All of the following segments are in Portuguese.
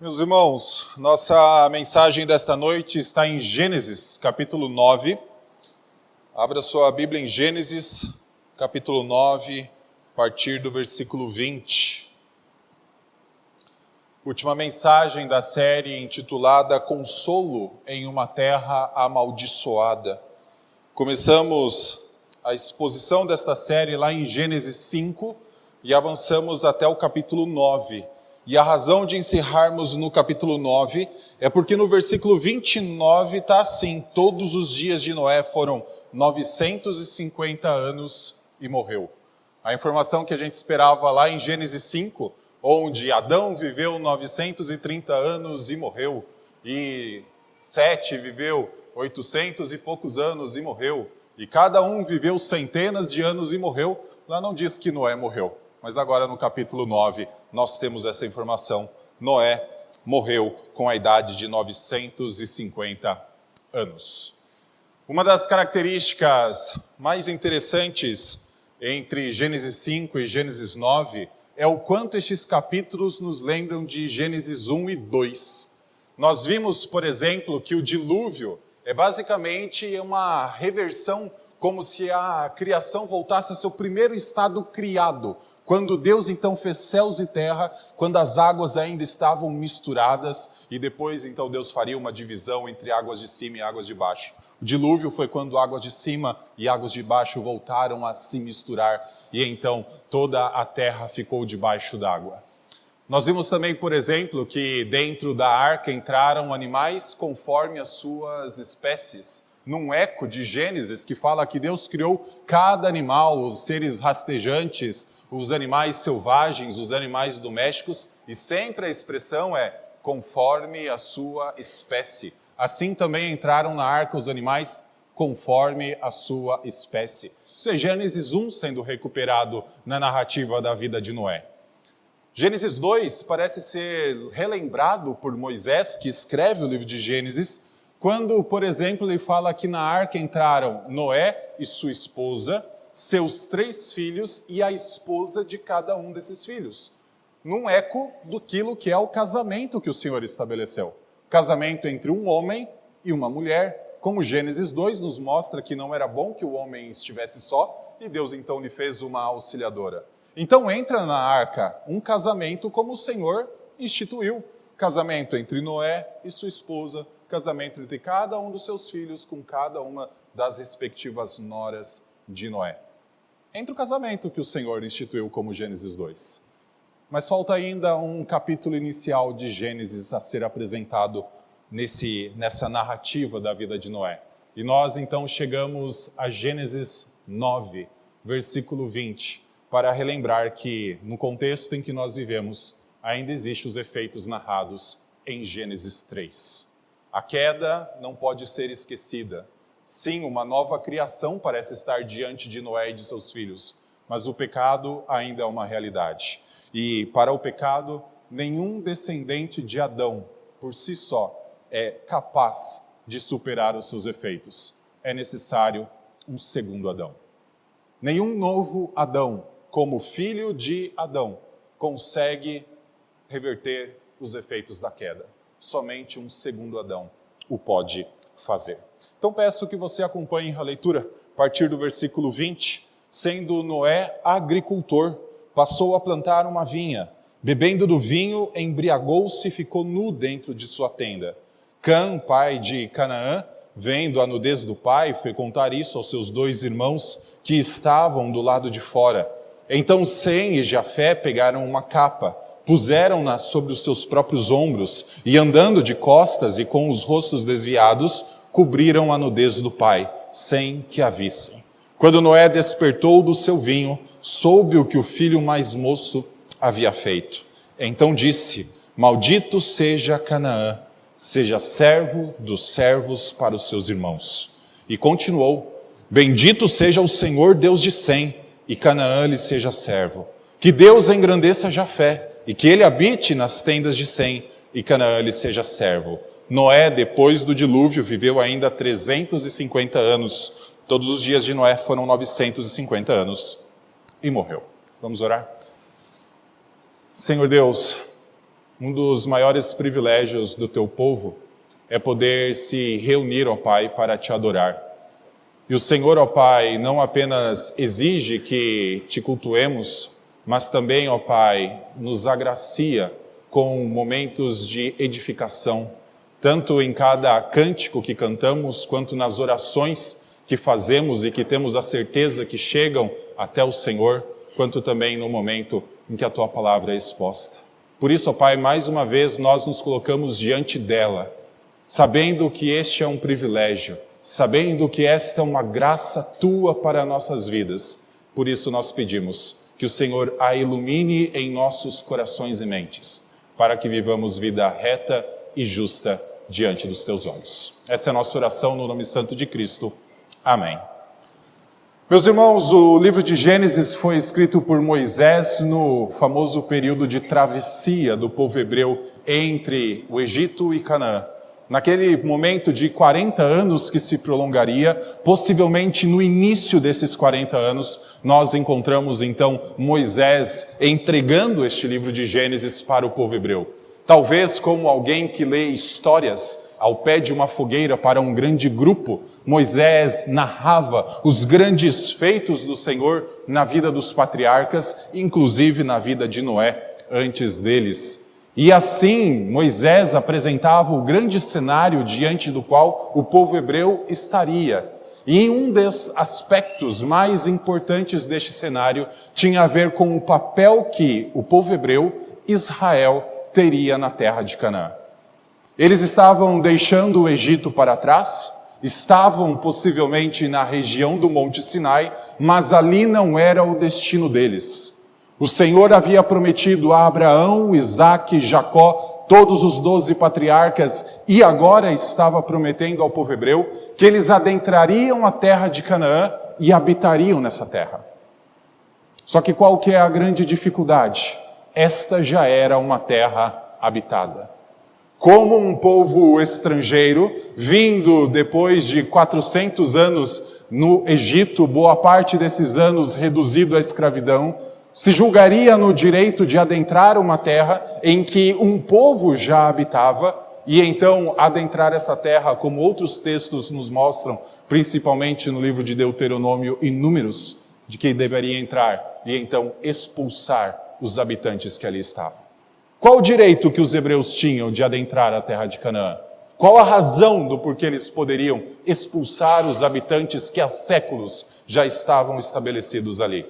Meus irmãos, nossa mensagem desta noite está em Gênesis, capítulo 9. Abra sua Bíblia em Gênesis, capítulo 9, a partir do versículo 20. Última mensagem da série intitulada Consolo em uma Terra Amaldiçoada. Começamos a exposição desta série lá em Gênesis 5 e avançamos até o capítulo 9. E a razão de encerrarmos no capítulo 9 é porque no versículo 29 está assim: todos os dias de Noé foram 950 anos e morreu. A informação que a gente esperava lá em Gênesis 5, onde Adão viveu 930 anos e morreu, e Sete viveu 800 e poucos anos e morreu, e cada um viveu centenas de anos e morreu, lá não diz que Noé morreu. Mas agora no capítulo 9 nós temos essa informação: Noé morreu com a idade de 950 anos. Uma das características mais interessantes entre Gênesis 5 e Gênesis 9 é o quanto estes capítulos nos lembram de Gênesis 1 e 2. Nós vimos, por exemplo, que o dilúvio é basicamente uma reversão, como se a criação voltasse ao seu primeiro estado criado, quando Deus então fez céus e terra, quando as águas ainda estavam misturadas, e depois então Deus faria uma divisão entre águas de cima e águas de baixo. O dilúvio foi quando águas de cima e águas de baixo voltaram a se misturar, e então toda a terra ficou debaixo d'água. Nós vimos também, por exemplo, que dentro da arca entraram animais conforme as suas espécies, num eco de Gênesis que fala que Deus criou cada animal, os seres rastejantes, os animais selvagens, os animais domésticos, e sempre a expressão é conforme a sua espécie. Assim também entraram na arca os animais conforme a sua espécie. Isso é Gênesis 1 sendo recuperado na narrativa da vida de Noé. Gênesis 2 parece ser relembrado por Moisés, que escreve o livro de Gênesis, quando, por exemplo, ele fala que na arca entraram Noé e sua esposa, seus 3 filhos e a esposa de cada um desses filhos. Num eco daquilo que é o casamento que o Senhor estabeleceu. Casamento entre um homem e uma mulher, como Gênesis 2 nos mostra que não era bom que o homem estivesse só, e Deus então lhe fez uma auxiliadora. Então entra na arca um casamento como o Senhor instituiu. Casamento entre Noé e sua esposa, casamento entre cada um dos seus filhos com cada uma das respectivas noras de Noé. Entra o casamento que o Senhor instituiu como Gênesis 2. Mas falta ainda um capítulo inicial de Gênesis a ser apresentado nessa narrativa da vida de Noé. E nós então chegamos a Gênesis 9, versículo 20, para relembrar que no contexto em que nós vivemos ainda existem os efeitos narrados em Gênesis 3. A queda não pode ser esquecida. Sim, uma nova criação parece estar diante de Noé e de seus filhos, mas o pecado ainda é uma realidade. E para o pecado, nenhum descendente de Adão, por si só, é capaz de superar os seus efeitos. É necessário um segundo Adão. Nenhum novo Adão, como filho de Adão, consegue reverter os efeitos da queda. Somente um segundo Adão o pode fazer. Então peço que você acompanhe a leitura a partir do versículo 20. Sendo Noé agricultor, passou a plantar uma vinha. Bebendo do vinho, embriagou-se e ficou nu dentro de sua tenda. Cã, pai de Canaã, vendo a nudez do pai, foi contar isso aos seus 2 irmãos que estavam do lado de fora. Então Sem e Jafé pegaram uma capa, puseram-na sobre os seus próprios ombros e, andando de costas e com os rostos desviados, cobriram a nudez do pai, sem que a vissem. Quando Noé despertou do seu vinho, soube o que o filho mais moço havia feito. Então disse: maldito seja Canaã, seja servo dos servos para os seus irmãos. E continuou: bendito seja o Senhor Deus de Sem, e Canaã lhe seja servo. Que Deus engrandeça Jafé, e que ele habite nas tendas de Sem, e Canaã lhe seja servo. Noé, depois do dilúvio, viveu ainda 350 anos. Todos os dias de Noé foram 950 anos. E morreu. Vamos orar? Senhor Deus, um dos maiores privilégios do teu povo é poder se reunir, ó Pai, para te adorar. E o Senhor, ó Pai, não apenas exige que te cultuemos, mas também, ó Pai, nos agracia com momentos de edificação, tanto em cada cântico que cantamos, quanto nas orações que fazemos e que temos a certeza que chegam até o Senhor, quanto também no momento em que a Tua palavra é exposta. Por isso, ó Pai, mais uma vez nós nos colocamos diante dela, sabendo que este é um privilégio, sabendo que esta é uma graça Tua para nossas vidas. Por isso nós pedimos que o Senhor a ilumine em nossos corações e mentes, para que vivamos vida reta e justa diante dos Teus olhos. Essa é a nossa oração no nome santo de Cristo. Amém. Meus irmãos, o livro de Gênesis foi escrito por Moisés no famoso período de travessia do povo hebreu entre o Egito e Canaã. Naquele momento de 40 anos que se prolongaria, possivelmente no início desses 40 anos, nós encontramos então Moisés entregando este livro de Gênesis para o povo hebreu. Talvez como alguém que lê histórias ao pé de uma fogueira para um grande grupo, Moisés narrava os grandes feitos do Senhor na vida dos patriarcas, inclusive na vida de Noé antes deles. E assim, Moisés apresentava o grande cenário diante do qual o povo hebreu estaria. E um dos aspectos mais importantes deste cenário tinha a ver com o papel que o povo hebreu, Israel, teria na terra de Canaã. Eles estavam deixando o Egito para trás, estavam possivelmente na região do Monte Sinai, mas ali não era o destino deles. O Senhor havia prometido a Abraão, Isaque, Jacó, todos os 12 patriarcas, e agora estava prometendo ao povo hebreu que eles adentrariam a terra de Canaã e habitariam nessa terra. Só que qual que é a grande dificuldade? Esta já era uma terra habitada. Como um povo estrangeiro, vindo depois de 400 anos no Egito, boa parte desses anos reduzido à escravidão, se julgaria no direito de adentrar uma terra em que um povo já habitava, e então adentrar essa terra, como outros textos nos mostram, principalmente no livro de Deuteronômio e Números, de que deveria entrar e então expulsar os habitantes que ali estavam. Qual o direito que os hebreus tinham de adentrar a terra de Canaã? Qual a razão do porquê eles poderiam expulsar os habitantes que há séculos já estavam estabelecidos ali?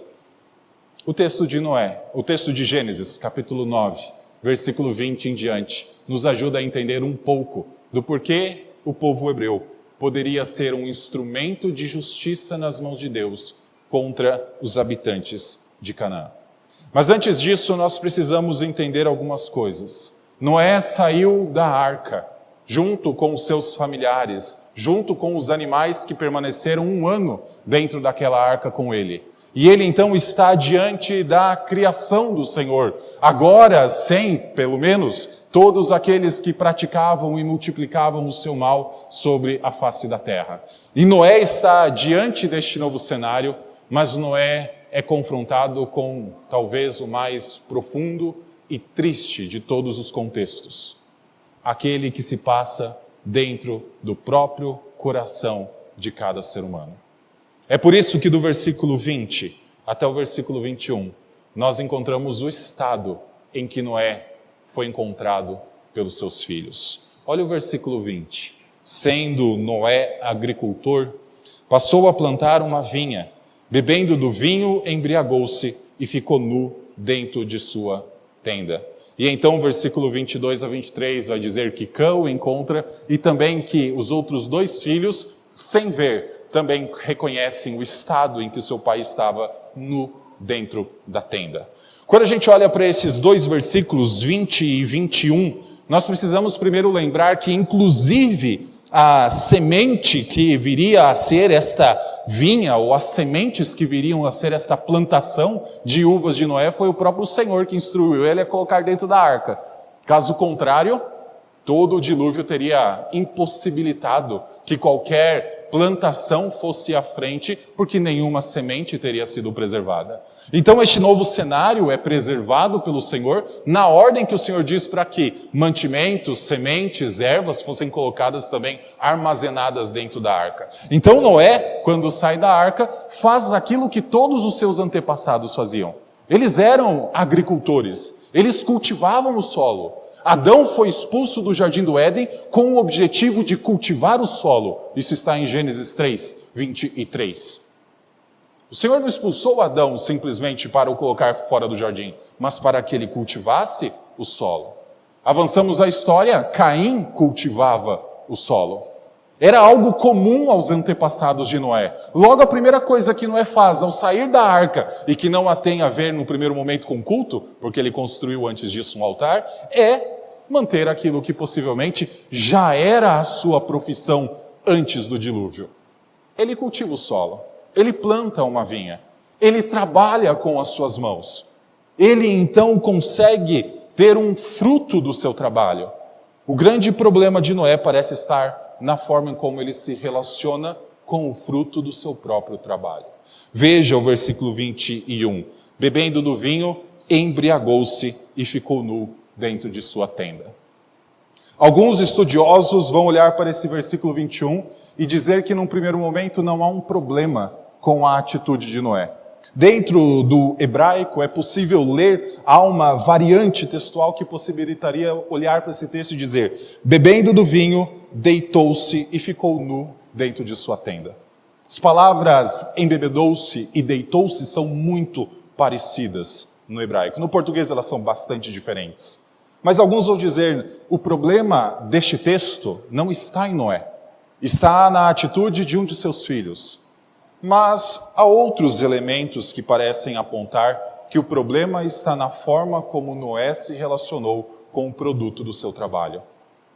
O texto de Noé, o texto de Gênesis, capítulo 9, versículo 20 em diante, nos ajuda a entender um pouco do porquê o povo hebreu poderia ser um instrumento de justiça nas mãos de Deus contra os habitantes de Canaã. Mas antes disso, nós precisamos entender algumas coisas. Noé saiu da arca, junto com os seus familiares, junto com os animais que permaneceram 1 ano dentro daquela arca com ele. E ele então está diante da criação do Senhor, agora sem, pelo menos, todos aqueles que praticavam e multiplicavam o seu mal sobre a face da terra. E Noé está diante deste novo cenário, mas Noé é confrontado com talvez o mais profundo e triste de todos os contextos. Aquele que se passa dentro do próprio coração de cada ser humano. É por isso que do versículo 20 até o versículo 21, nós encontramos o estado em que Noé foi encontrado pelos seus filhos. Olha o versículo 20. Sendo Noé agricultor, passou a plantar uma vinha, bebendo do vinho, embriagou-se e ficou nu dentro de sua tenda. E então o versículo 22 a 23 vai dizer que Cã o encontra e também que os outros 2 filhos, sem ver, também reconhecem o estado em que o seu pai estava nu dentro da tenda. Quando a gente olha para esses 2 versículos, 20 e 21, nós precisamos primeiro lembrar que inclusive a semente que viria a ser esta vinha, ou as sementes que viriam a ser esta plantação de uvas de Noé, foi o próprio Senhor que instruiu ele a colocar dentro da arca. Caso contrário, todo o dilúvio teria impossibilitado que qualquer plantação fosse à frente, porque nenhuma semente teria sido preservada. Então este novo cenário é preservado pelo Senhor na ordem que o Senhor diz para que mantimentos, sementes, ervas fossem colocadas também, armazenadas dentro da arca. Então Noé, quando sai da arca, faz aquilo que todos os seus antepassados faziam. Eles eram agricultores, eles cultivavam o solo. Adão foi expulso do Jardim do Éden com o objetivo de cultivar o solo. Isso está em Gênesis 3, 23. O Senhor não expulsou Adão simplesmente para o colocar fora do jardim, mas para que ele cultivasse o solo. Avançamos a história, Caim cultivava o solo. Era algo comum aos antepassados de Noé. Logo, a primeira coisa que Noé faz ao sair da arca, e que não a tem a ver no primeiro momento com culto, porque ele construiu antes disso um altar, é manter aquilo que possivelmente já era a sua profissão antes do dilúvio. Ele cultiva o solo, ele planta uma vinha, ele trabalha com as suas mãos. Ele então consegue ter um fruto do seu trabalho. O grande problema de Noé parece estar na forma em como ele se relaciona com o fruto do seu próprio trabalho. Veja o versículo 21. Bebendo do vinho, embriagou-se e ficou nu dentro de sua tenda. Alguns estudiosos vão olhar para esse versículo 21 e dizer que num primeiro momento não há um problema com a atitude de Noé. Dentro do hebraico é possível ler, há uma variante textual que possibilitaria olhar para esse texto e dizer: bebendo do vinho, deitou-se e ficou nu dentro de sua tenda. As palavras embebedou-se e deitou-se são muito parecidas no hebraico. No português elas são bastante diferentes. Mas alguns vão dizer, o problema deste texto não está em Noé, está na atitude de um de seus filhos. Mas há outros elementos que parecem apontar que o problema está na forma como Noé se relacionou com o produto do seu trabalho.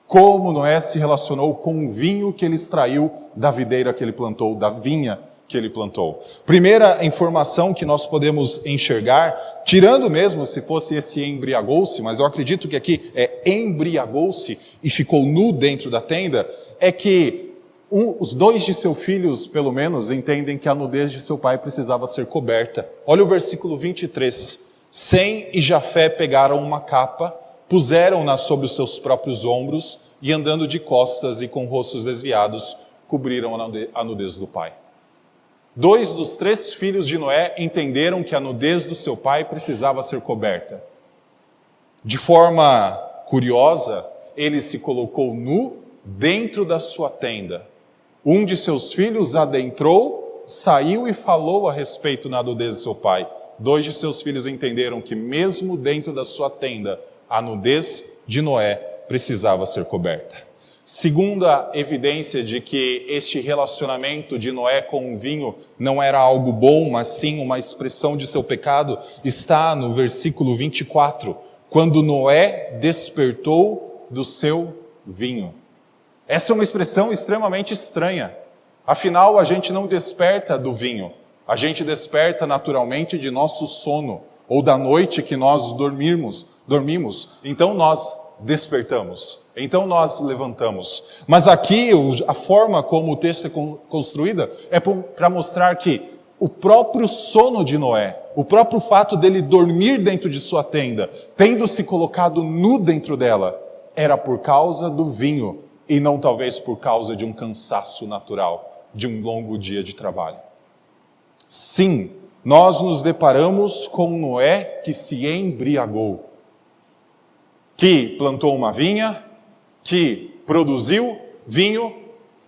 Como Noé se relacionou com o vinho que ele extraiu da videira que ele plantou, da vinha que ele plantou. Primeira informação que nós podemos enxergar, tirando mesmo se fosse esse embriagou-se, mas eu acredito que aqui é embriagou-se e ficou nu dentro da tenda, é que os dois de seus filhos, pelo menos, entendem que a nudez de seu pai precisava ser coberta. Olha o versículo 23. Sem e Jafé pegaram uma capa, puseram-na sobre os seus próprios ombros e, andando de costas e com rostos desviados, cobriram a nudez do pai. 2 dos 3 filhos de Noé entenderam que a nudez do seu pai precisava ser coberta. De forma curiosa, ele se colocou nu dentro da sua tenda. Um de seus filhos adentrou, saiu e falou a respeito da nudez de seu pai. 2 de seus filhos entenderam que mesmo dentro da sua tenda, a nudez de Noé precisava ser coberta. Segunda evidência de que este relacionamento de Noé com o vinho não era algo bom, mas sim uma expressão de seu pecado, está no versículo 24, quando Noé despertou do seu vinho. Essa é uma expressão extremamente estranha. Afinal, a gente não desperta do vinho. A gente desperta naturalmente de nosso sono, ou da noite que nós dormimos. Então nós despertamos. Então nós levantamos. Mas aqui, a forma como o texto é construída é para mostrar que o próprio sono de Noé, o próprio fato dele dormir dentro de sua tenda, tendo se colocado nu dentro dela, era por causa do vinho, e não talvez por causa de um cansaço natural, de um longo dia de trabalho. Sim, nós nos deparamos com Noé que se embriagou, que plantou uma vinha, que produziu vinho,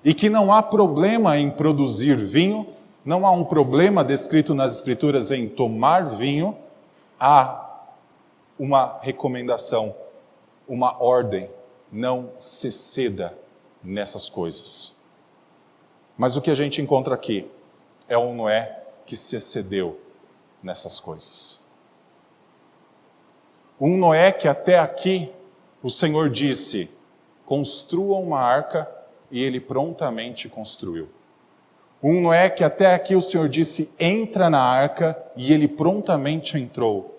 e que não há problema em produzir vinho, não há um problema descrito nas Escrituras em tomar vinho, há uma recomendação, uma ordem. Não se ceda nessas coisas. Mas o que a gente encontra aqui é um Noé que se excedeu nessas coisas. Um Noé que até aqui o Senhor disse, construa uma arca, e ele prontamente construiu. Um Noé que até aqui o Senhor disse, entra na arca, e ele prontamente entrou.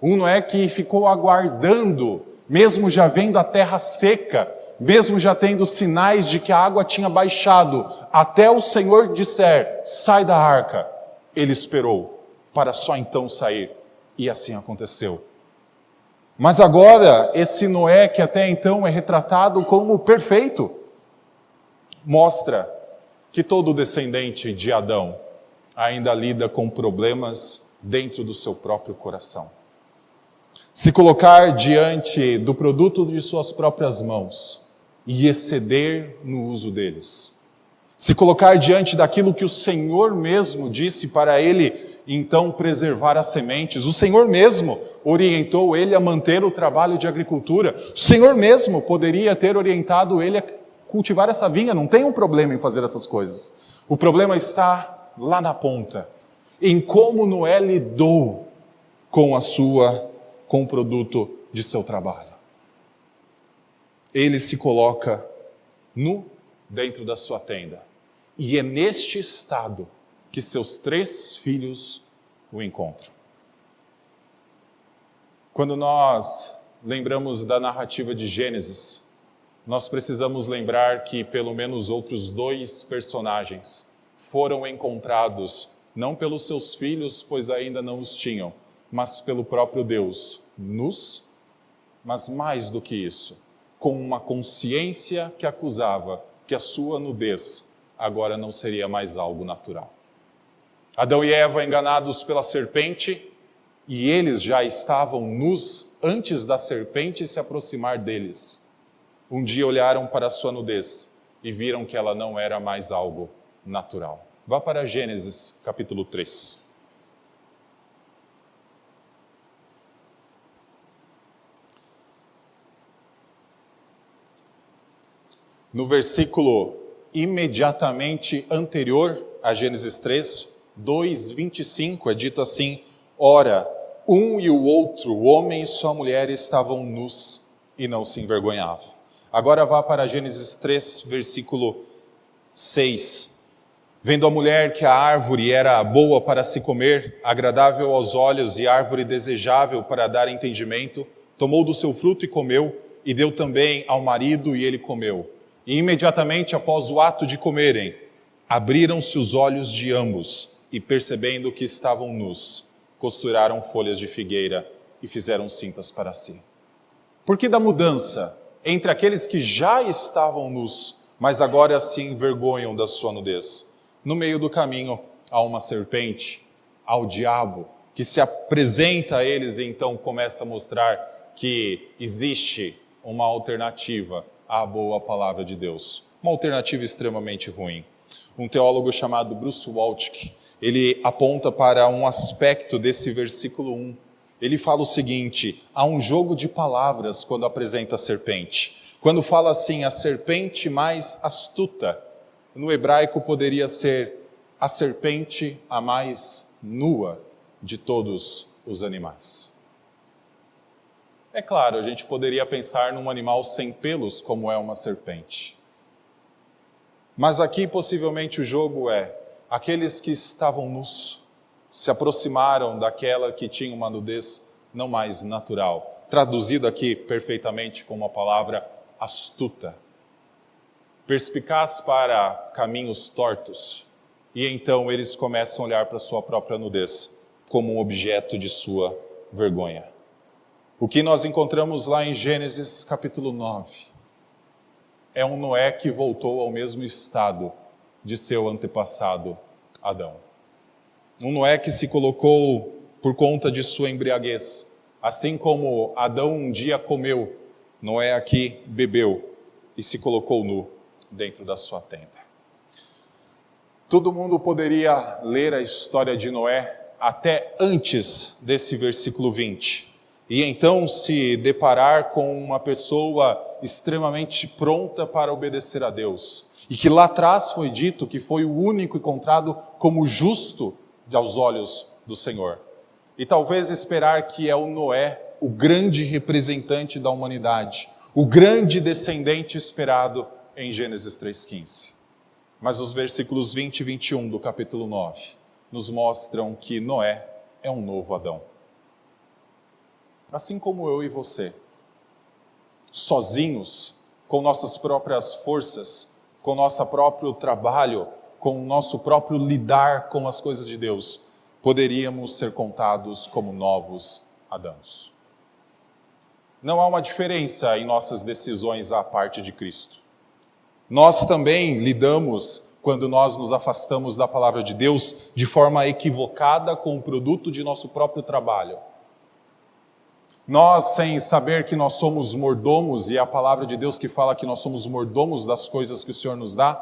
Um Noé que ficou aguardando mesmo já vendo a terra seca, mesmo já tendo sinais de que a água tinha baixado, até o Senhor disser, sai da arca, ele esperou, para só então sair. E assim aconteceu. Mas agora, esse Noé, que até então é retratado como perfeito, mostra que todo descendente de Adão ainda lida com problemas dentro do seu próprio coração. Se colocar diante do produto de suas próprias mãos e exceder no uso deles. Se colocar diante daquilo que o Senhor mesmo disse para ele, então preservar as sementes. O Senhor mesmo orientou ele a manter o trabalho de agricultura. O Senhor mesmo poderia ter orientado ele a cultivar essa vinha. Não tem um problema em fazer essas coisas. O problema está lá na ponta, em como Noé lidou com o produto de seu trabalho. Ele se coloca nu dentro da sua tenda. E é neste estado que seus 3 filhos o encontram. Quando nós lembramos da narrativa de Gênesis, nós precisamos lembrar que pelo menos outros 2 personagens foram encontrados, não pelos seus filhos, pois ainda não os tinham, mas pelo próprio Deus, nus, mas mais do que isso, com uma consciência que acusava que a sua nudez agora não seria mais algo natural. Adão e Eva enganados pela serpente, e eles já estavam nus antes da serpente se aproximar deles. Um dia olharam para a sua nudez e viram que ela não era mais algo natural. Vá para Gênesis capítulo 3. No versículo imediatamente anterior a Gênesis 3, 2:25, é dito assim: ora, um e o outro, o homem e sua mulher, estavam nus e não se envergonhavam. Agora vá para Gênesis 3, versículo 6. Vendo a mulher que a árvore era boa para se comer, agradável aos olhos e árvore desejável para dar entendimento, tomou do seu fruto e comeu, e deu também ao marido e ele comeu. E imediatamente após o ato de comerem, abriram-se os olhos de ambos, e percebendo que estavam nus, costuraram folhas de figueira e fizeram cintas para si. Por que da mudança entre aqueles que já estavam nus, mas agora se envergonham da sua nudez? No meio do caminho há uma serpente, ao diabo, que se apresenta a eles e então começa a mostrar que existe uma alternativa à boa palavra de Deus. Uma alternativa extremamente ruim. Um teólogo chamado Bruce Waltke, ele aponta para um aspecto desse versículo 1. Ele fala o seguinte: há um jogo de palavras quando apresenta a serpente. Quando fala assim, a serpente mais astuta, no hebraico poderia ser a serpente a mais nua de todos os animais. É claro, a gente poderia pensar num animal sem pelos como é uma serpente. Mas aqui possivelmente o jogo é, aqueles que estavam nus se aproximaram daquela que tinha uma nudez não mais natural. Traduzido aqui perfeitamente com uma palavra astuta. Perspicaz para caminhos tortos. E então eles começam a olhar para a sua própria nudez como um objeto de sua vergonha. O que nós encontramos lá em Gênesis capítulo 9 é um Noé que voltou ao mesmo estado de seu antepassado Adão. Um Noé que se colocou por conta de sua embriaguez. Assim como Adão um dia comeu, Noé aqui bebeu e se colocou nu dentro da sua tenda. Todo mundo poderia ler a história de Noé até antes desse versículo 20. E então se deparar com uma pessoa extremamente pronta para obedecer a Deus. E que lá atrás foi dito que foi o único encontrado como justo aos olhos do Senhor. E talvez esperar que é o Noé, o grande representante da humanidade, o grande descendente esperado em Gênesis 3,15. Mas os versículos 20 e 21 do capítulo 9 nos mostram que Noé é um novo Adão. Assim como eu e você, sozinhos, com nossas próprias forças, com nosso próprio trabalho, com o nosso próprio lidar com as coisas de Deus, poderíamos ser contados como novos Adãos. Não há uma diferença em nossas decisões à parte de Cristo. Nós também lidamos, quando nós nos afastamos da palavra de Deus, de forma equivocada com o produto de nosso próprio trabalho. Nós, sem saber que nós somos mordomos, e é a palavra de Deus que fala que nós somos mordomos das coisas que o Senhor nos dá,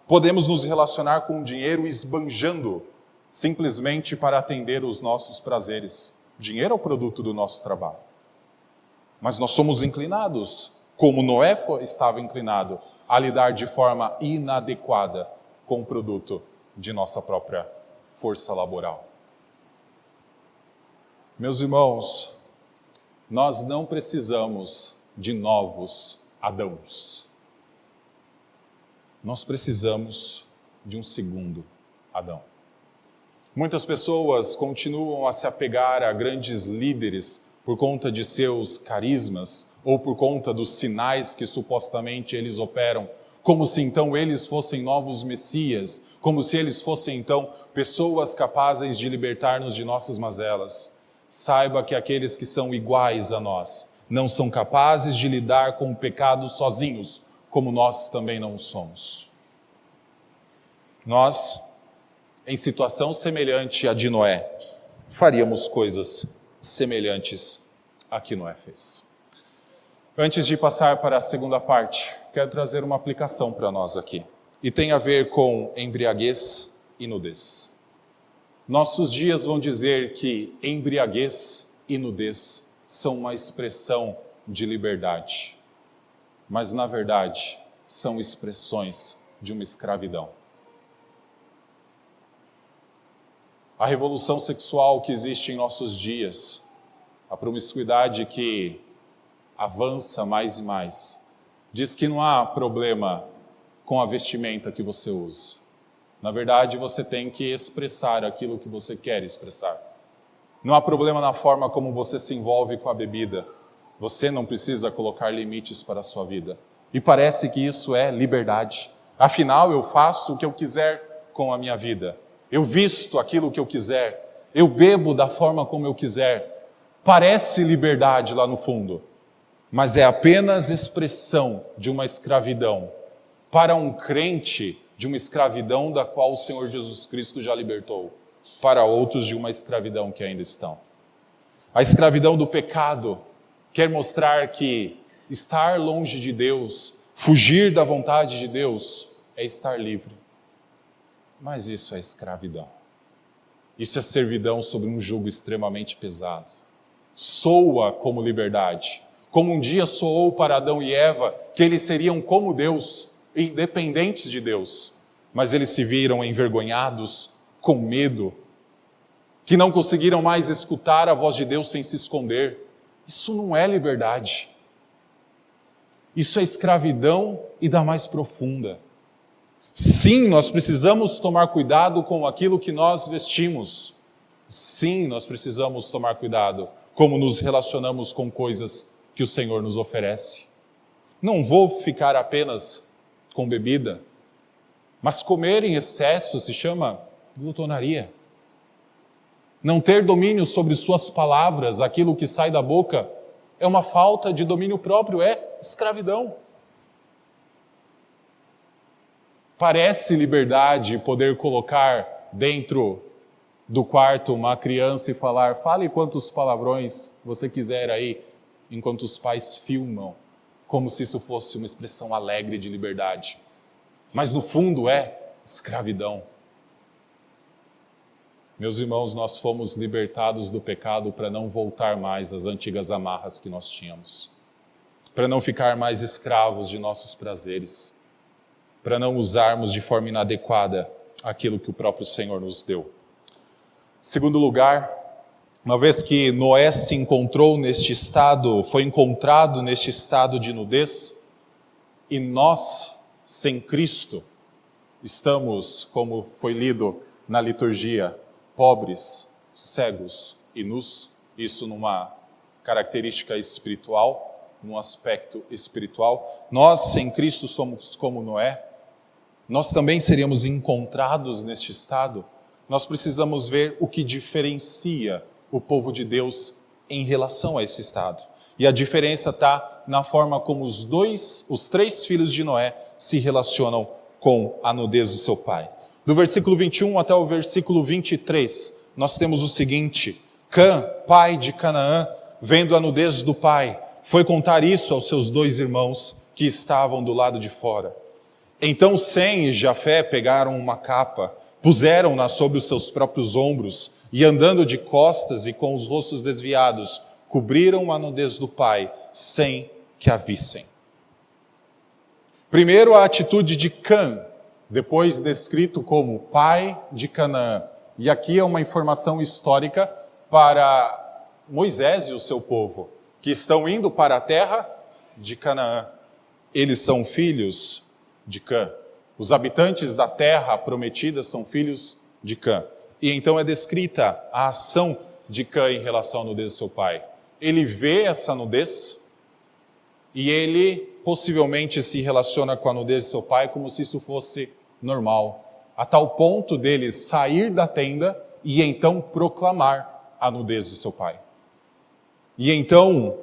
podemos nos relacionar com o dinheiro esbanjando, simplesmente para atender os nossos prazeres. Dinheiro é o produto do nosso trabalho. Mas nós somos inclinados, como Noé estava inclinado, a lidar de forma inadequada com o produto de nossa própria força laboral. Meus irmãos, nós não precisamos de novos Adãos. Nós precisamos de um segundo Adão. Muitas pessoas continuam a se apegar a grandes líderes por conta de seus carismas ou por conta dos sinais que supostamente eles operam, como se então eles fossem novos messias, como se eles fossem então pessoas capazes de libertar-nos de nossas mazelas. Saiba que aqueles que são iguais a nós não são capazes de lidar com o pecado sozinhos, como nós também não somos. Nós, em situação semelhante à de Noé, faríamos coisas semelhantes a que Noé fez. Antes de passar para a segunda parte, quero trazer uma aplicação para nós aqui. E tem a ver com embriaguez e nudez. Nossos dias vão dizer que embriaguez e nudez são uma expressão de liberdade. Mas, na verdade, são expressões de uma escravidão. A revolução sexual que existe em nossos dias, a promiscuidade que avança mais e mais, diz que não há problema com a vestimenta que você usa. Na verdade, você tem que expressar aquilo que você quer expressar. Não há problema na forma como você se envolve com a bebida. Você não precisa colocar limites para a sua vida. E parece que isso é liberdade. Afinal, eu faço o que eu quiser com a minha vida. Eu visto aquilo que eu quiser. Eu bebo da forma como eu quiser. Parece liberdade lá no fundo, mas é apenas expressão de uma escravidão. Para um crente, de uma escravidão da qual o Senhor Jesus Cristo já libertou. Para outros, de uma escravidão que ainda estão. A escravidão do pecado quer mostrar que estar longe de Deus, fugir da vontade de Deus, é estar livre. Mas isso é escravidão. Isso é servidão sobre um jugo extremamente pesado. Soa como liberdade. Como um dia soou para Adão e Eva, que eles seriam como Deus, independentes de Deus. Mas eles se viram envergonhados, com medo, que não conseguiram mais escutar a voz de Deus sem se esconder. Isso não é liberdade. Isso é escravidão e da mais profunda. Sim, nós precisamos tomar cuidado com aquilo que nós vestimos. Sim, nós precisamos tomar cuidado como nos relacionamos com coisas que o Senhor nos oferece. Não vou ficar apenas com bebida, mas comer em excesso se chama glutonaria. Não ter domínio sobre suas palavras, aquilo que sai da boca, é uma falta de domínio próprio, é escravidão. Parece liberdade poder colocar dentro do quarto uma criança e falar, fale quantos palavrões você quiser aí, enquanto os pais filmam, como se isso fosse uma expressão alegre de liberdade. Mas no fundo é escravidão. Meus irmãos, nós fomos libertados do pecado para não voltar mais às antigas amarras que nós tínhamos, para não ficar mais escravos de nossos prazeres, para não usarmos de forma inadequada aquilo que o próprio Senhor nos deu. Segundo lugar, uma vez que Noé se encontrou neste estado, foi encontrado neste estado de nudez, e nós, sem Cristo, estamos, como foi lido na liturgia, pobres, cegos e nus, isso numa característica espiritual, no aspecto espiritual. Nós, sem Cristo, somos como Noé. Nós também seríamos encontrados neste estado. Nós precisamos ver o que diferencia o povo de Deus em relação a esse estado. E a diferença está na forma como os três filhos de Noé se relacionam com a nudez do seu pai. Do versículo 21 até o versículo 23, nós temos o seguinte: Cã, pai de Canaã, vendo a nudez do pai, foi contar isso aos seus 2 irmãos que estavam do lado de fora. Então Sem e Jafé pegaram uma capa, puseram-na sobre os seus próprios ombros e, andando de costas e com os rostos desviados, cobriram a nudez do pai sem que a vissem. Primeiro, a atitude de Cã, depois descrito como pai de Canaã. E aqui é uma informação histórica para Moisés e o seu povo, que estão indo para a terra de Canaã. Eles são filhos de Cã. Os habitantes da terra prometida são filhos de Cã. E então é descrita a ação de Cã em relação à nudez do seu pai. Ele vê essa nudez e ele possivelmente se relaciona com a nudez de seu pai como se isso fosse normal, a tal ponto dele sair da tenda e então proclamar a nudez de seu pai. E então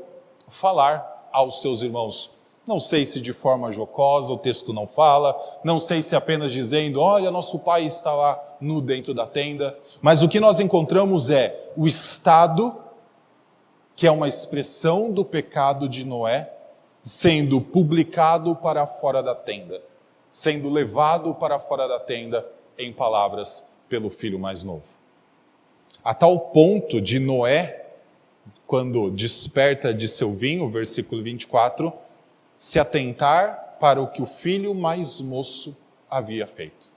falar aos seus irmãos. Não sei se de forma jocosa, o texto não fala, não sei se apenas dizendo, olha, nosso pai está lá nu dentro da tenda, mas o que nós encontramos é o estado, que é uma expressão do pecado de Noé, sendo publicado para fora da tenda, sendo levado para fora da tenda, em palavras, pelo filho mais novo. A tal ponto de Noé, quando desperta de seu vinho, versículo 24, se atentar para o que o filho mais moço havia feito.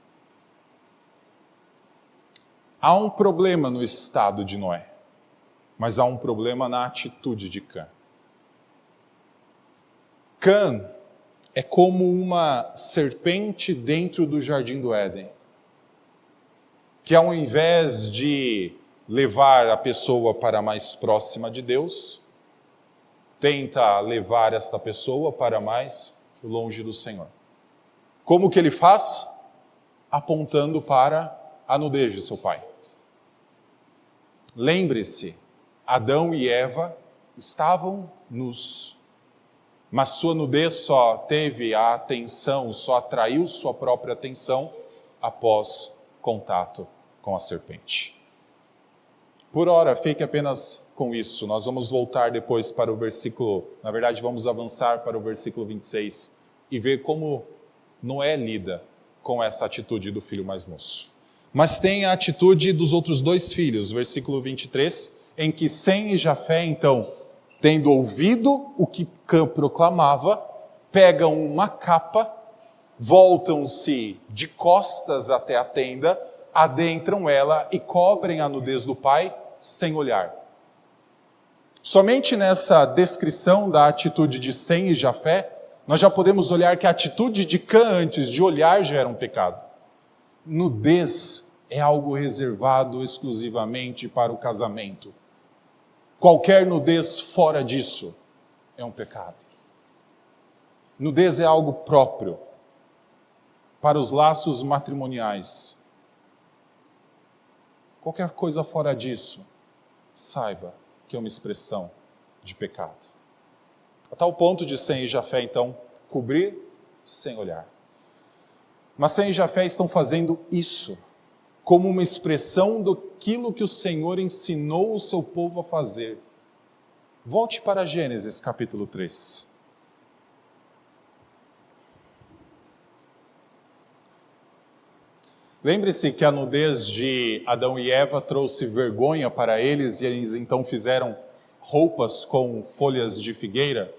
Há um problema no estado de Noé, mas há um problema na atitude de Cã. Cã é como uma serpente dentro do jardim do Éden, que ao invés de levar a pessoa para mais próxima de Deus, tenta levar esta pessoa para mais longe do Senhor. Como que ele faz? Apontando para a nudez de seu pai. Lembre-se, Adão e Eva estavam nus, mas sua nudez só teve a atenção, só atraiu sua própria atenção após contato com a serpente. Por ora, fique apenas com isso. Nós vamos voltar depois para o versículo, na verdade vamos avançar para o versículo 26 e ver como Noé lida com essa atitude do filho mais moço. Mas tem a atitude dos outros 2 filhos, versículo 23, em que Sem e Jafé, então, tendo ouvido o que Cã proclamava, pegam uma capa, voltam-se de costas até a tenda, adentram ela e cobrem a nudez do pai sem olhar. Somente nessa descrição da atitude de Sem e Jafé, nós já podemos olhar que a atitude de Cã antes de olhar já era um pecado. Nudez é algo reservado exclusivamente para o casamento. Qualquer nudez fora disso é um pecado. Nudez é algo próprio para os laços matrimoniais. Qualquer coisa fora disso, saiba que é uma expressão de pecado. A tal ponto de Sem e Jafé, então, cobrir sem olhar. Mas Sem e Jafé estão fazendo isso como uma expressão daquilo que o Senhor ensinou o seu povo a fazer. Volte para Gênesis capítulo 3. Lembre-se que a nudez de Adão e Eva trouxe vergonha para eles e eles então fizeram roupas com folhas de figueira.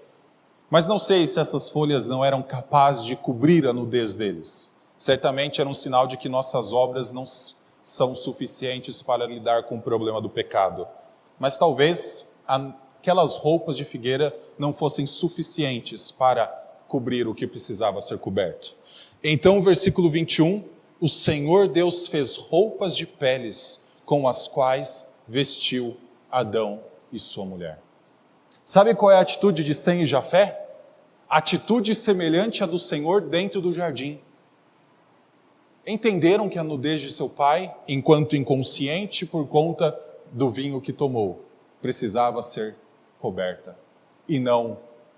Mas não sei se essas folhas não eram capazes de cobrir a nudez deles. Certamente era um sinal de que nossas obras não são suficientes para lidar com o problema do pecado. Mas talvez aquelas roupas de figueira não fossem suficientes para cobrir o que precisava ser coberto. Então, versículo 21... O Senhor Deus fez roupas de peles com as quais vestiu Adão e sua mulher. Sabe qual é a atitude de Sem e Jafé? Atitude semelhante à do Senhor dentro do jardim. Entenderam que a nudez de seu pai, enquanto inconsciente por conta do vinho que tomou, precisava ser coberta, e não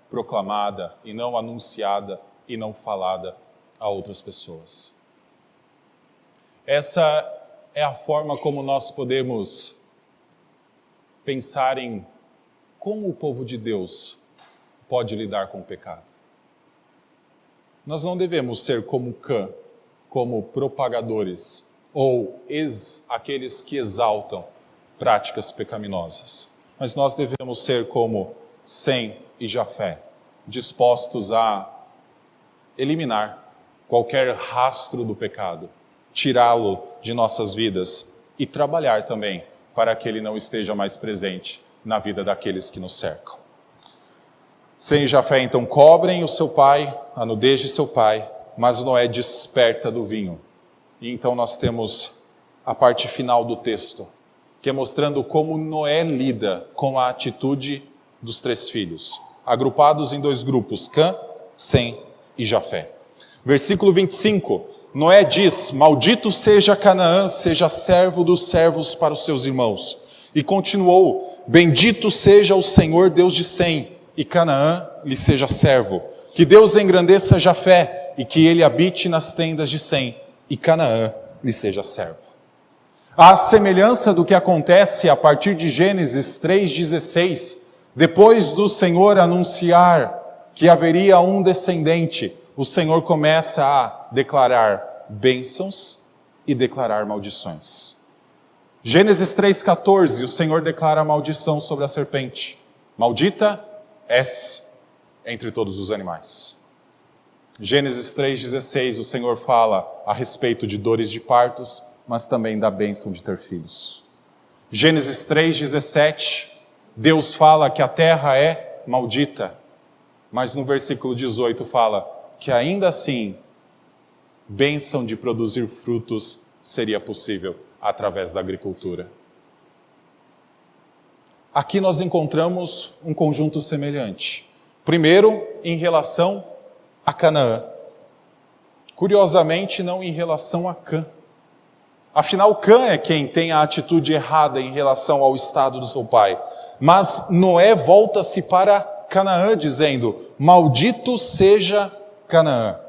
proclamada, e não anunciada, e não falada a outras pessoas. Essa é a forma como nós podemos pensar em como o povo de Deus pode lidar com o pecado. Nós não devemos ser como Cã, como propagadores, ou aqueles que exaltam práticas pecaminosas. Mas nós devemos ser como Sem e Jafé, dispostos a eliminar qualquer rastro do pecado, tirá-lo de nossas vidas e trabalhar também para que ele não esteja mais presente na vida daqueles que nos cercam. Sem e Jafé então cobrem o seu pai, a nudez de seu pai, mas Noé desperta do vinho. E então nós temos a parte final do texto, que é mostrando como Noé lida com a atitude dos 3 filhos, agrupados em 2 grupos, Cã, Sem e Jafé. Versículo 25, Noé diz: maldito seja Canaã, seja servo dos servos para os seus irmãos. E continuou: bendito seja o Senhor Deus de Sem, e Canaã lhe seja servo. Que Deus engrandeça Jafé, e que ele habite nas tendas de Sem, e Canaã lhe seja servo. À semelhança do que acontece a partir de Gênesis 3,16, depois do Senhor anunciar que haveria um descendente, o Senhor começa a declarar bênçãos e declarar maldições. Gênesis 3,14, o Senhor declara a maldição sobre a serpente. Maldita és entre todos os animais. Gênesis 3,16, o Senhor fala a respeito de dores de partos, mas também da bênção de ter filhos. Gênesis 3,17, Deus fala que a terra é maldita, mas no versículo 18 fala que ainda assim, bênção de produzir frutos seria possível através da agricultura. Aqui nós encontramos um conjunto semelhante. Primeiro, em relação a Canaã. Curiosamente, não em relação a Cã. Afinal, Cã é quem tem a atitude errada em relação ao estado do seu pai. Mas Noé volta-se para Canaã, dizendo: maldito seja Canaã.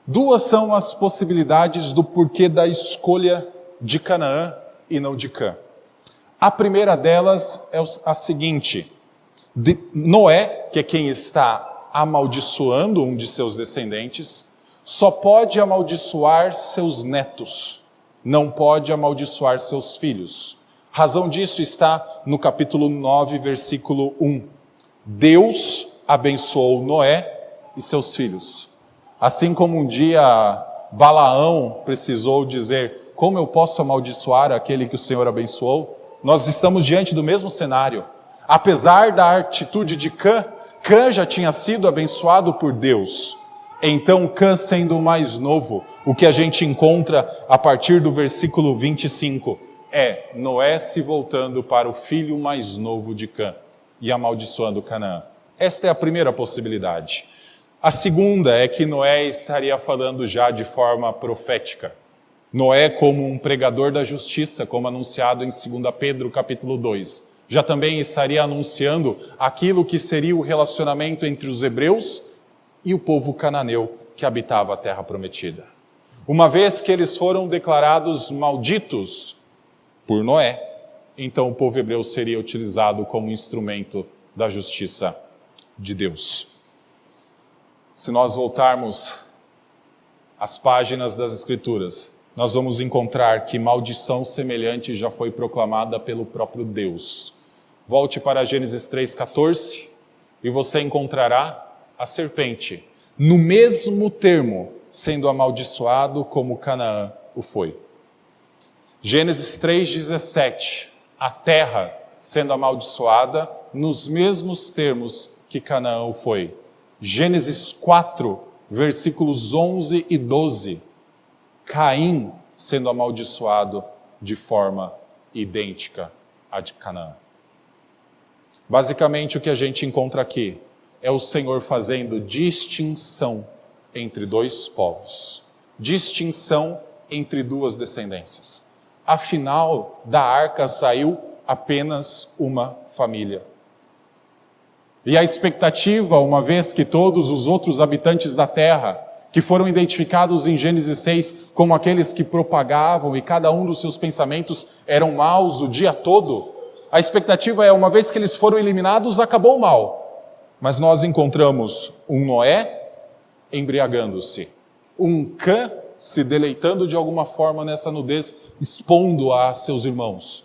2 são as possibilidades do porquê da escolha de Canaã e não de Cã. A primeira delas é a seguinte: Noé, que é quem está amaldiçoando um de seus descendentes, só pode amaldiçoar seus netos, não pode amaldiçoar seus filhos. Razão disso está no capítulo 9, versículo 1. Deus abençoou Noé e seus filhos. Assim como um dia Balaão precisou dizer: como eu posso amaldiçoar aquele que o Senhor abençoou? Nós estamos diante do mesmo cenário. Apesar da atitude de Cã, Cã já tinha sido abençoado por Deus. Então Cã, sendo o mais novo, o que a gente encontra a partir do versículo 25 é Noé se voltando para o filho mais novo de Cã e amaldiçoando Canaã. Esta é a primeira possibilidade. A segunda é que Noé estaria falando já de forma profética. Noé, como um pregador da justiça, como anunciado em 2 Pedro capítulo 2, já também estaria anunciando aquilo que seria o relacionamento entre os hebreus e o povo cananeu que habitava a terra prometida. Uma vez que eles foram declarados malditos por Noé, então o povo hebreu seria utilizado como instrumento da justiça de Deus. Se nós voltarmos às páginas das Escrituras, nós vamos encontrar que maldição semelhante já foi proclamada pelo próprio Deus. Volte para Gênesis 3,14 e você encontrará a serpente, no mesmo termo, sendo amaldiçoado como Canaã o foi. Gênesis 3,17, a terra sendo amaldiçoada nos mesmos termos que Canaã o foi. Gênesis 4, versículos 11 e 12, Caim sendo amaldiçoado de forma idêntica à de Canaã. Basicamente, o que a gente encontra aqui é o Senhor fazendo distinção entre dois povos, distinção entre duas descendências. Afinal, da arca saiu apenas uma família. E a expectativa, uma vez que todos os outros habitantes da terra, que foram identificados em Gênesis 6 como aqueles que propagavam e cada um dos seus pensamentos eram maus o dia todo, a expectativa é, uma vez que eles foram eliminados, acabou o mal. Mas nós encontramos um Noé embriagando-se, um Cã se deleitando de alguma forma nessa nudez, expondo a seus irmãos.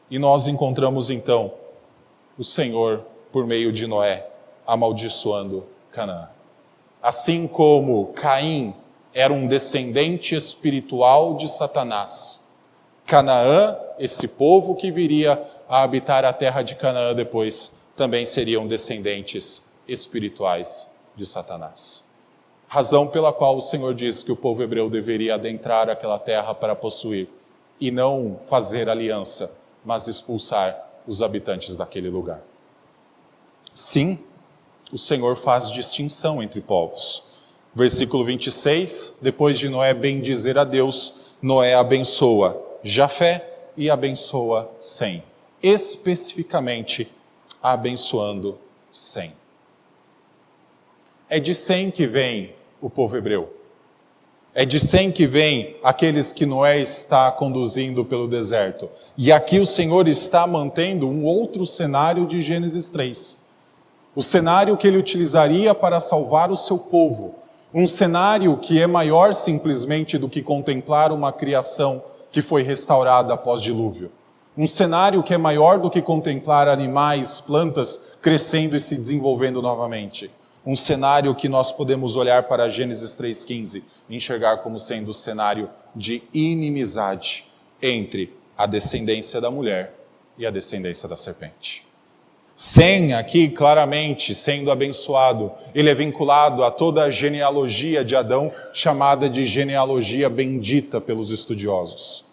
E nós encontramos então o Senhor, por meio de Noé, amaldiçoando Canaã. Assim como Caim era um descendente espiritual de Satanás, Canaã, esse povo que viria a habitar a terra de Canaã depois, também seriam descendentes espirituais de Satanás. Razão pela qual o Senhor diz que o povo hebreu deveria adentrar aquela terra para possuir, e não fazer aliança, mas expulsar os habitantes daquele lugar. Sim, o Senhor faz distinção entre povos. Versículo 26, depois de Noé bendizer a Deus, Noé abençoa Jafé e abençoa Sem. Especificamente, abençoando Sem. É de Sem que vem o povo hebreu. É de Sem que vem aqueles que Noé está conduzindo pelo deserto. E aqui o Senhor está mantendo um outro cenário de Gênesis 3. O cenário que ele utilizaria para salvar o seu povo. Um cenário que é maior simplesmente do que contemplar uma criação que foi restaurada após dilúvio. Um cenário que é maior do que contemplar animais, plantas crescendo e se desenvolvendo novamente. Um cenário que nós podemos olhar para Gênesis 3,15 e enxergar como sendo o cenário de inimizade entre a descendência da mulher e a descendência da serpente. Sem, aqui claramente sendo abençoado, ele é vinculado a toda a genealogia de Adão, chamada de genealogia bendita pelos estudiosos.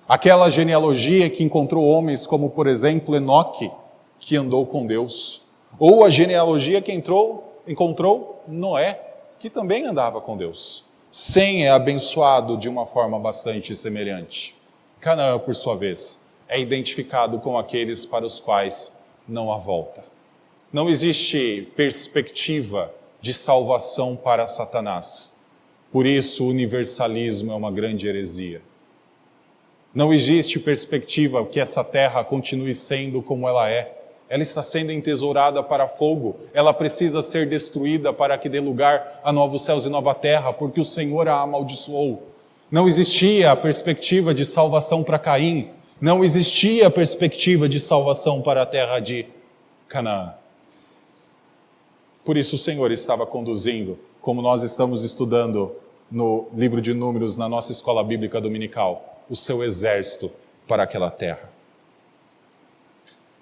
Aquela genealogia que encontrou homens como, por exemplo, Enoque, que andou com Deus. Ou a genealogia que encontrou Noé, que também andava com Deus. Sem é abençoado de uma forma bastante semelhante. Canaã, por sua vez, é identificado com aqueles para os quais não há volta. Não existe perspectiva de salvação para Satanás. Por isso, o universalismo é uma grande heresia. Não existe perspectiva que essa terra continue sendo como ela é. Ela está sendo entesourada para fogo. Ela precisa ser destruída para que dê lugar a novos céus e nova terra, porque o Senhor a amaldiçoou. Não existia a perspectiva de salvação para Caim. Não existia a perspectiva de salvação para a terra de Canaã. Por isso o Senhor estava conduzindo, como nós estamos estudando no livro de Números, na nossa escola bíblica dominical, o seu exército para aquela terra.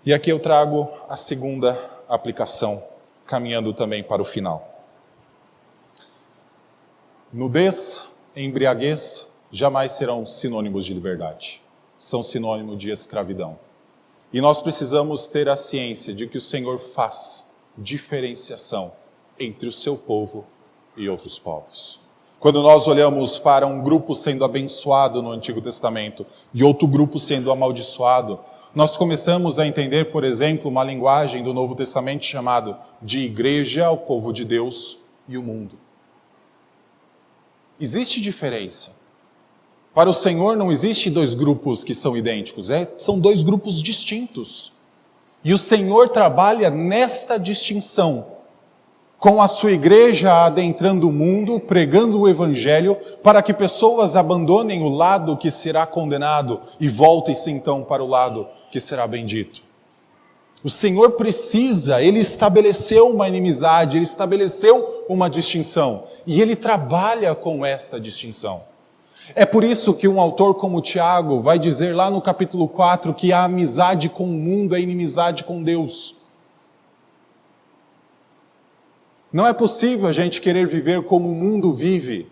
E aqui eu trago a segunda aplicação, caminhando também para o final. Nudez e embriaguez jamais serão sinônimos de liberdade. São sinônimo de escravidão. E nós precisamos ter a ciência de que o Senhor faz diferenciação entre o seu povo e outros povos. Quando nós olhamos para um grupo sendo abençoado no Antigo Testamento e outro grupo sendo amaldiçoado, nós começamos a entender, por exemplo, uma linguagem do Novo Testamento chamado de igreja, o povo de Deus e o mundo. Existe diferença. Para o Senhor não existe dois grupos que são idênticos, são dois grupos distintos. E o Senhor trabalha nesta distinção, com a sua igreja adentrando o mundo, pregando o evangelho, para que pessoas abandonem o lado que será condenado e voltem-se então para o lado que será bendito. O Senhor precisa, Ele estabeleceu uma inimizade, Ele estabeleceu uma distinção, e Ele trabalha com esta distinção. É por isso que um autor como Tiago vai dizer lá no capítulo 4 que a amizade com o mundo é inimizade com Deus. Não é possível a gente querer viver como o mundo vive,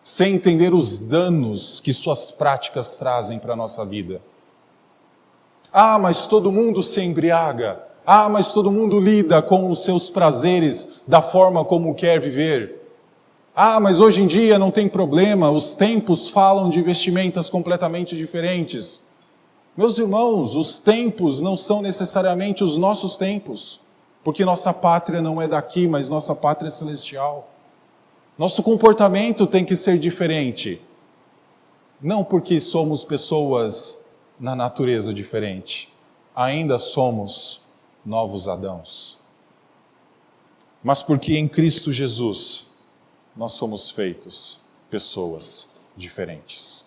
sem entender os danos que suas práticas trazem para a nossa vida. Ah, mas todo mundo se embriaga. Ah, mas todo mundo lida com os seus prazeres da forma como quer viver. Ah, mas hoje em dia não tem problema, os tempos falam de vestimentas completamente diferentes. Meus irmãos, os tempos não são necessariamente os nossos tempos, porque nossa pátria não é daqui, mas nossa pátria é celestial. Nosso comportamento tem que ser diferente, não porque somos pessoas na natureza diferente, ainda somos novos Adãos, mas porque em Cristo Jesus nós somos feitos pessoas diferentes.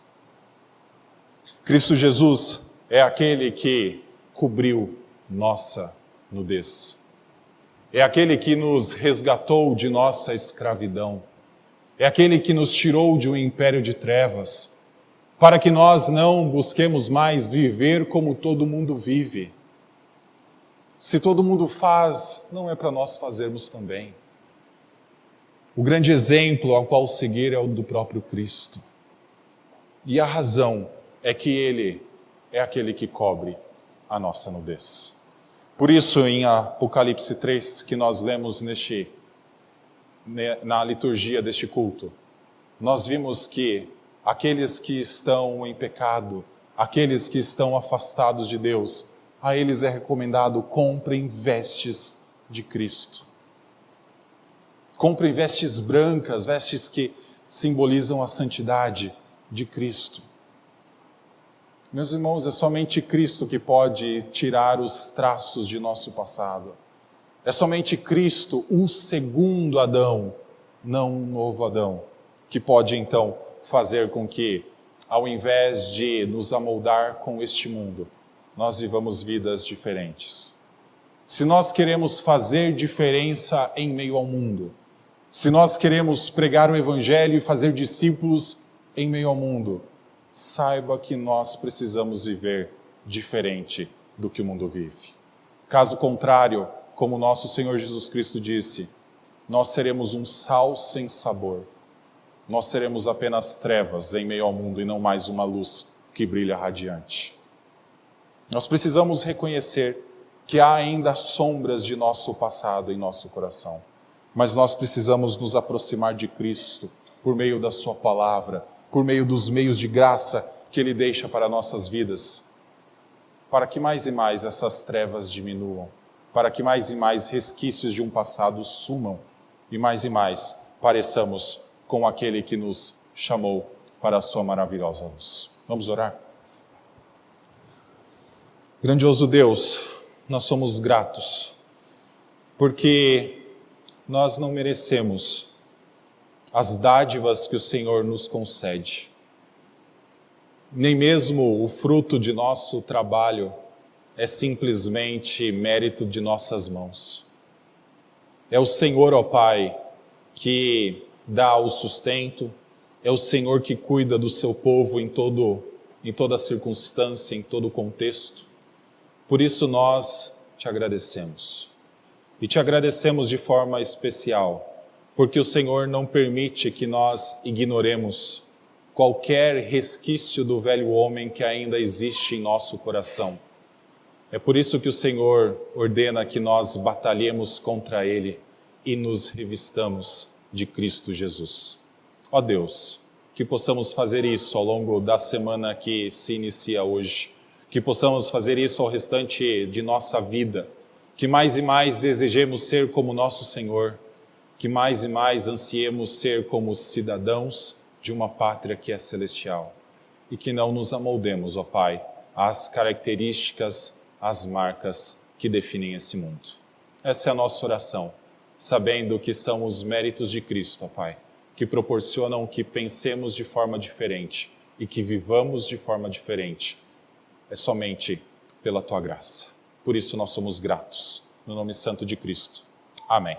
Cristo Jesus é aquele que cobriu nossa nudez. É aquele que nos resgatou de nossa escravidão. É aquele que nos tirou de um império de trevas, para que nós não busquemos mais viver como todo mundo vive. Se todo mundo faz, não é para nós fazermos também. O grande exemplo ao qual seguir é o do próprio Cristo. E a razão é que Ele é aquele que cobre a nossa nudez. Por isso, em Apocalipse 3, que nós lemos na liturgia deste culto, nós vimos que aqueles que estão em pecado, aqueles que estão afastados de Deus, a eles é recomendado: comprem vestes de Cristo. Comprem vestes brancas, vestes que simbolizam a santidade de Cristo. Meus irmãos, é somente Cristo que pode tirar os traços de nosso passado. É somente Cristo, o segundo Adão, não um novo Adão, que pode então fazer com que, ao invés de nos amoldar com este mundo, nós vivamos vidas diferentes. Se nós queremos fazer diferença em meio ao mundo, se nós queremos pregar o Evangelho e fazer discípulos em meio ao mundo, saiba que nós precisamos viver diferente do que o mundo vive. Caso contrário, como nosso Senhor Jesus Cristo disse, nós seremos um sal sem sabor. Nós seremos apenas trevas em meio ao mundo e não mais uma luz que brilha radiante. Nós precisamos reconhecer que há ainda sombras de nosso passado em nosso coração. Mas nós precisamos nos aproximar de Cristo por meio da sua palavra, por meio dos meios de graça que Ele deixa para nossas vidas, para que mais e mais essas trevas diminuam, para que mais e mais resquícios de um passado sumam e mais pareçamos com aquele que nos chamou para a sua maravilhosa luz. Vamos orar? Grandioso Deus, nós somos gratos, porque nós não merecemos as dádivas que o Senhor nos concede. Nem mesmo o fruto de nosso trabalho é simplesmente mérito de nossas mãos. É o Senhor, ó Pai, que dá o sustento, é o Senhor que cuida do seu povo em toda circunstância, em todo contexto. Por isso nós te agradecemos. E te agradecemos de forma especial, porque o Senhor não permite que nós ignoremos qualquer resquício do velho homem que ainda existe em nosso coração. É por isso que o Senhor ordena que nós batalhemos contra ele e nos revistamos de Cristo Jesus. Ó Deus, que possamos fazer isso ao longo da semana que se inicia hoje, que possamos fazer isso ao restante de nossa vida, que mais e mais desejemos ser como nosso Senhor, que mais e mais ansiemos ser como cidadãos de uma pátria que é celestial, e que não nos amoldemos, ó Pai, às características, às marcas que definem esse mundo. Essa é a nossa oração, sabendo que são os méritos de Cristo, ó Pai, que proporcionam que pensemos de forma diferente e que vivamos de forma diferente. É somente pela Tua graça. Por isso nós somos gratos. No nome santo de Cristo. Amém.